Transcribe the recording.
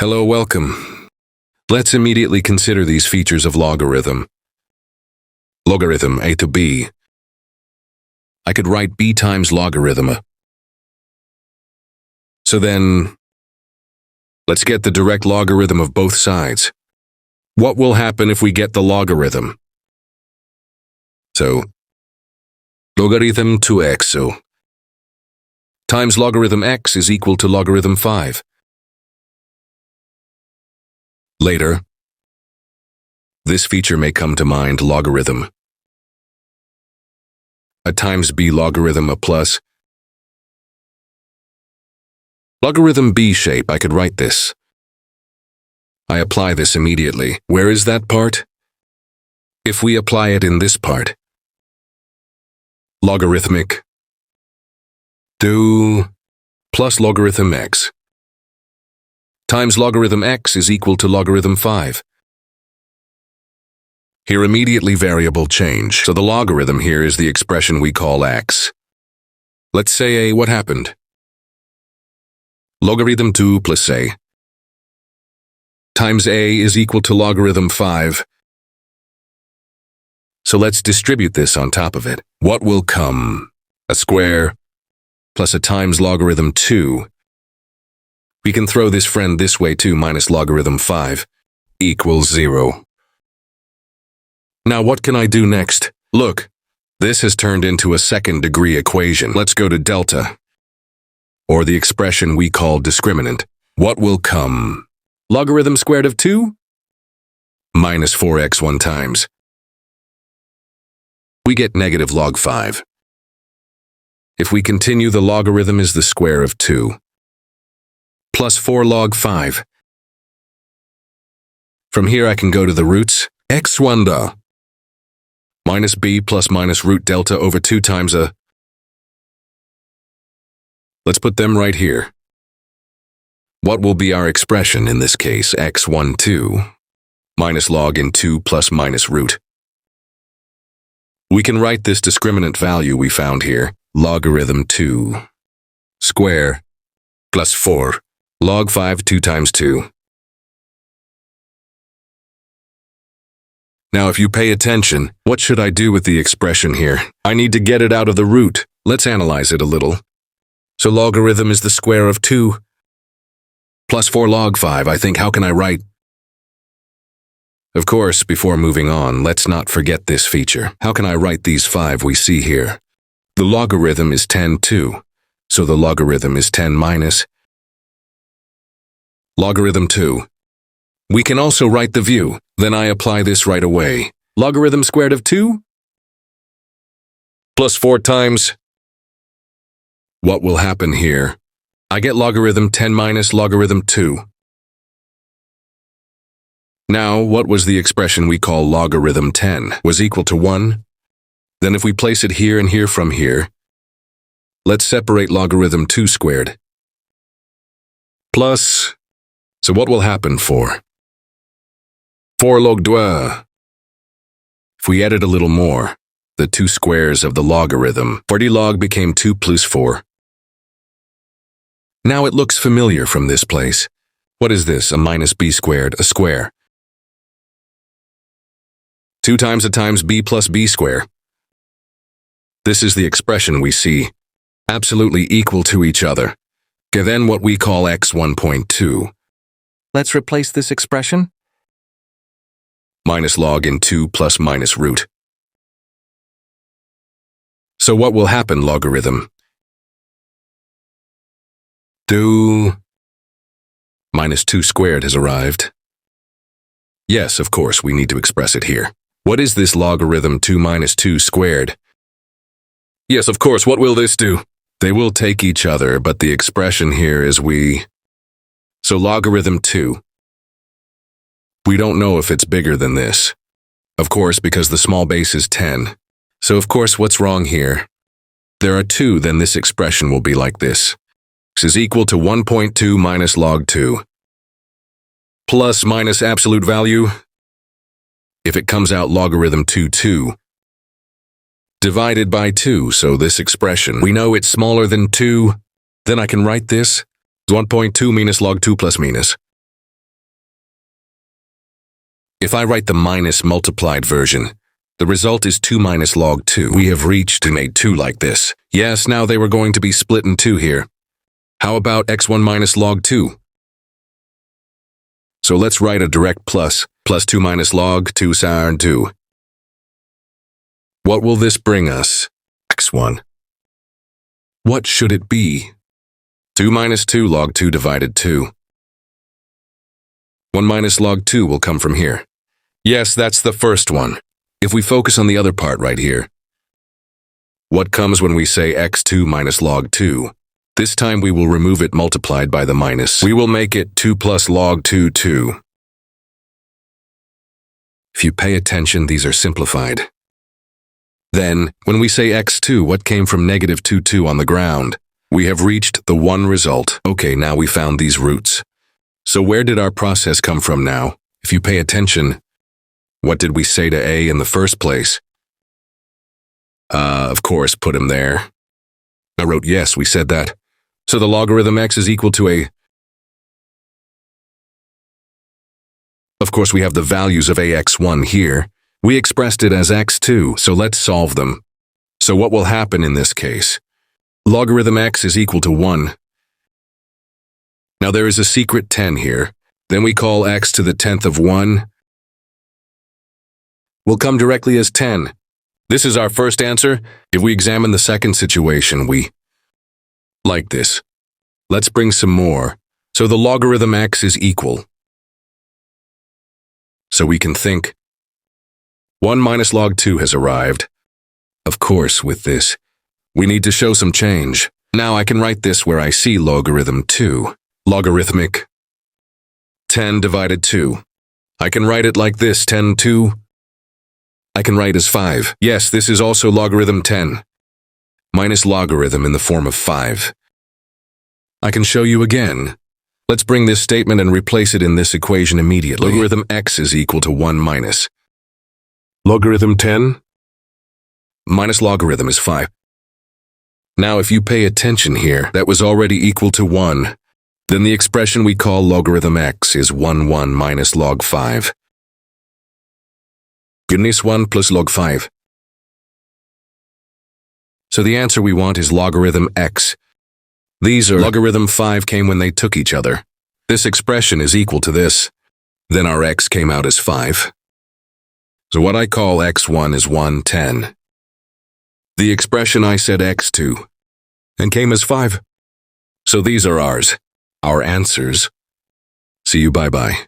Hello, welcome. Let's immediately consider these features of logarithm. Logarithm a to b. I could write b times logarithm a. So then, let's get the direct logarithm of both sides. What will happen if we get the logarithm? So, logarithm 2x, so times logarithm x is equal to logarithm 5. Later, this feature may come to mind logarithm. A times b logarithm a plus. Logarithm b shape, I could write this. I apply this immediately. Where is that part? If we apply it in this part. Logarithmic 2 plus logarithm x times logarithm x is equal to logarithm 5. Here immediately variable change, so the logarithm here is the expression we call x. Let's say a, what happened? Logarithm 2 plus a times a is equal to logarithm 5. So let's distribute this on top of it. What will come? A square plus a times logarithm 2. We can throw this friend this way too, minus logarithm 5 equals 0. Now what can I do next? Look, this has turned into a second-degree equation. Let's go to delta, or the expression we call discriminant. What will come? Logarithm squared of 2? Minus 4x 1 times. We get negative log 5. If we continue, the logarithm is the square of 2. Plus 4 log 5. From here I can go to the roots. x1 da. Minus b plus minus root delta over 2 times a. Let's put them right here. What will be our expression in this case? x1 2 minus log in 2 plus minus root. We can write this discriminant value we found here. Logarithm 2 square plus 4 log 5 2 times 2. Now if you pay attention, what should I do with the expression here? I need to get it out of the root. Let's analyze it a little. So logarithm is the square of 2 plus 4 log 5. I think, how can I write? Of course, before moving on, let's not forget this feature. How can I write these 5 we see here? The logarithm is 10 2, so the logarithm is 10 minus logarithm 2. We can also write the view. Then I apply this right away. Logarithm squared of 2 plus 4 times. What will happen here? I get logarithm 10 minus logarithm 2. Now, what was the expression we call logarithm 10? Was equal to 1? Then if we place it here and here from here, let's separate logarithm 2 squared. Plus, so what will happen for? 4 log 2. If we added a little more, the 2 squares of the logarithm, 40 log became 2 plus 4. Now it looks familiar from this place. What is this? A minus b squared, a square. 2 times a times b plus b square. This is the expression we see, absolutely equal to each other. Okay, then what we call x1.2. Let's replace this expression. Minus log in 2 plus minus root. So what will happen, logarithm? 2 minus 2 squared has arrived. Yes, of course, we need to express it here. What is this logarithm 2 minus 2 squared? Yes, of course, what will this do? They will take each other, but the expression here is so logarithm 2. We don't know if it's bigger than this. Of course, because the small base is 10. So of course, what's wrong here? There are 2, then this expression will be like this. X is equal to 1.2 minus log 2. Plus minus absolute value. If it comes out logarithm 2 divided by 2, so this expression, we know it's smaller than 2, then I can write this 1.2 minus log 2 plus minus. If I write the minus multiplied version, the result is 2 minus log 2. We have reached and made 2 like this. Yes, now they were going to be split in 2 here. How about x1 minus log 2? So let's write a direct plus 2 minus log 2 sine 2. What will this bring us? x1. What should it be? 2 minus 2 log 2 divided 2. 1 minus log 2 will come from here. Yes, that's the first one. If we focus on the other part right here, what comes when we say x2 minus log 2? This time we will remove it multiplied by the minus. We will make it 2 plus log 2, 2. If you pay attention, these are simplified. Then, when we say x2, what came from negative 2, 2 on the ground? We have reached the 1 result. Okay, now we found these roots. So where did our process come from now? If you pay attention, what did we say to a in the first place? Of course, put him there. I wrote yes, we said that. So the logarithm x is equal to a... Of course, we have the values of ax1 here. We expressed it as x2, so let's solve them. So what will happen in this case? Logarithm x is equal to 1. Now there is a secret 10 here. Then we call x to the 10th of 1. Will come directly as 10. This is our first answer. If we examine the second situation, we... like this. Let's bring some more. So the logarithm x is equal. So we can think 1 minus log 2 has arrived. Of course, with this, we need to show some change. Now I can write this where I see logarithm 2. Logarithmic. 10 divided 2. I can write it like this, 10, 2. I can write as 5. Yes, this is also logarithm 10. Minus logarithm in the form of 5. I can show you again. Let's bring this statement and replace it in this equation immediately. Logarithm x is equal to 1 minus logarithm 10 minus logarithm is 5. Now if you pay attention here, that was already equal to 1. Then the expression we call logarithm x is 1 minus log 5. Goodness 1 plus log 5. So the answer we want is logarithm x. These are logarithm 5 came when they took each other. This expression is equal to this. Then our x came out as 5. So what I call x1 is 1, 10. The expression I said x2 and came as 5. So these are ours, our answers. See you, bye-bye.